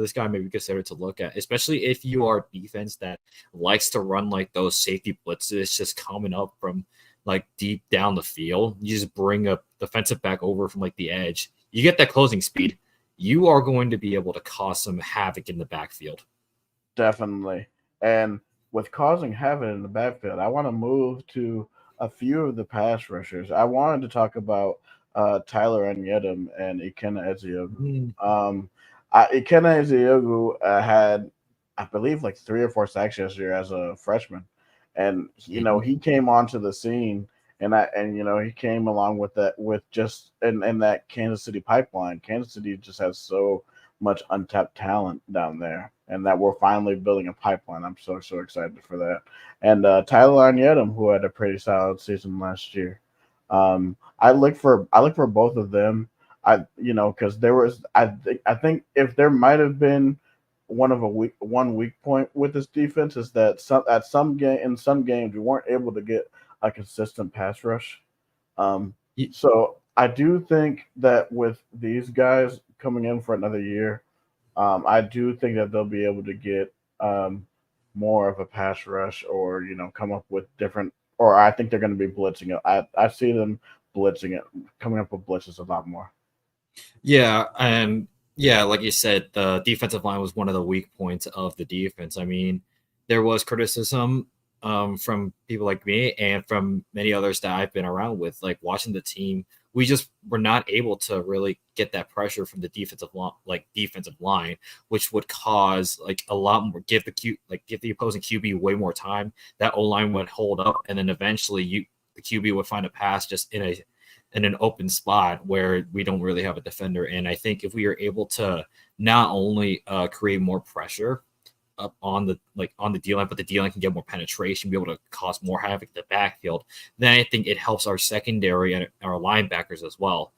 this guy may be considered to look at, especially if you are a defense that likes to run like those safety blitzes just coming up from like deep down the field. You just bring a defensive back over from like the edge. You get that closing speed. You are going to be able to cause some havoc in the backfield. Definitely. And with causing havoc in the backfield, I want to move to a few of the pass rushers. I wanted to talk about Tyler Anam and Ikenna Ezeogu. Mm. Ikenna Ezeogu had, I believe, like 3 or 4 sacks yesterday as a freshman, and he came onto the scene, and he came along with that with just in that Kansas City pipeline. Kansas City just has so much untapped talent down there, and that we're finally building a pipeline. I'm so excited for that. And Tyler Anam, who had a pretty solid season last year. I look for both of them. Because there was I think if there might have been one weak point with this defense is that some games we weren't able to get a consistent pass rush. Um, so I do think that with these guys coming in for another year, I do think that they'll be able to get more of a pass rush, or come up with different. Or I think they're going to be blitzing it. I see them blitzing it, coming up with blitzes a lot more. Yeah, and yeah, like you said, the defensive line was one of the weak points of the defense. I mean, there was criticism from people like me and from many others that I've been around with, like watching the team. We just were not able to really get that pressure from the defensive line, which would cause like a lot more give the opposing QB way more time. That O line would hold up, and then eventually the QB would find a pass just in an open spot where we don't really have a defender. And I think if we are able to not only create more pressure up on the D line, but the D line can get more penetration, be able to cause more havoc in the backfield, then I think it helps our secondary and our linebackers as well.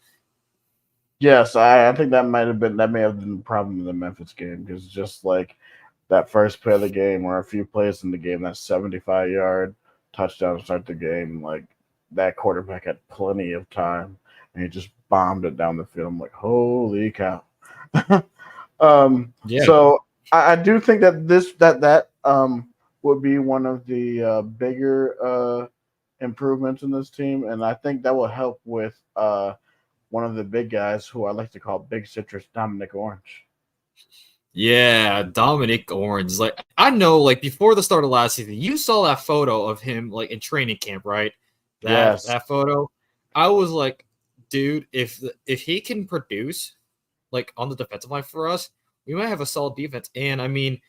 Yes, I think that may have been the problem in the Memphis game, because just like that first play of the game, or a few plays in the game, that 75-yard touchdown to start the game, like that quarterback had plenty of time, and he just bombed it down the field. I'm like, holy cow! Yeah. So I do think that would be one of the bigger improvements in this team, and I think that will help with one of the big guys who I like to call Big Citrus, Dominic Orange. Yeah, Dominic Orange. Like I know, like before the start of last season, you saw that photo of him like in training camp, right? That Yes. that photo. I was like, dude, if he can produce like on the defensive line for us, we might have a solid defense. And I mean,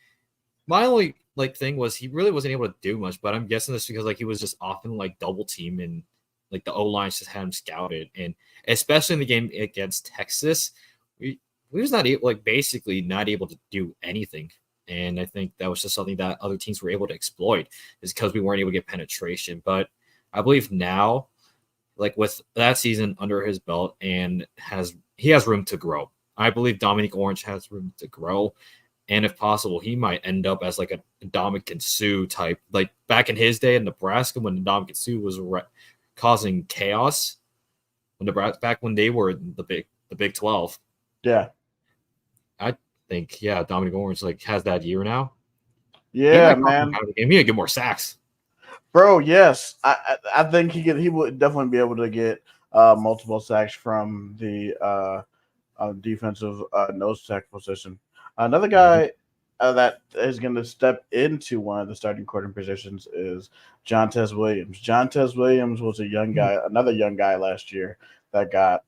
my only like thing was he really wasn't able to do much, but I'm guessing this because like he was just often like double team, and like the O line just had him scouted, and especially in the game against Texas, we was not able, like basically not able to do anything. And I think that was just something that other teams were able to exploit, is because we weren't able to get penetration. But I Bleav now, like with that season under his belt, and he has room to grow. I Bleav Dominic Orange has room to grow. And if possible, he might end up as like a Ndamukong Suh type, like back in his day in Nebraska when Ndamukong Suh was causing chaos. Back when they were the Big 12, Yeah. I think Dominic Orange like has that year now. He Yeah, might come man. out of the game. He might get more sacks. Bro, yes. I think he would definitely be able to get multiple sacks from the defensive nose tackle position. Another Mhm. guy that is going to step into one of the starting quarter positions is John Tez Williams. John Tez Williams was a young guy, another young guy last year that got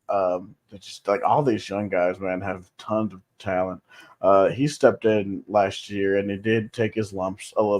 just like all these young guys, man, have tons of talent. He stepped in last year, and he did take his lumps a little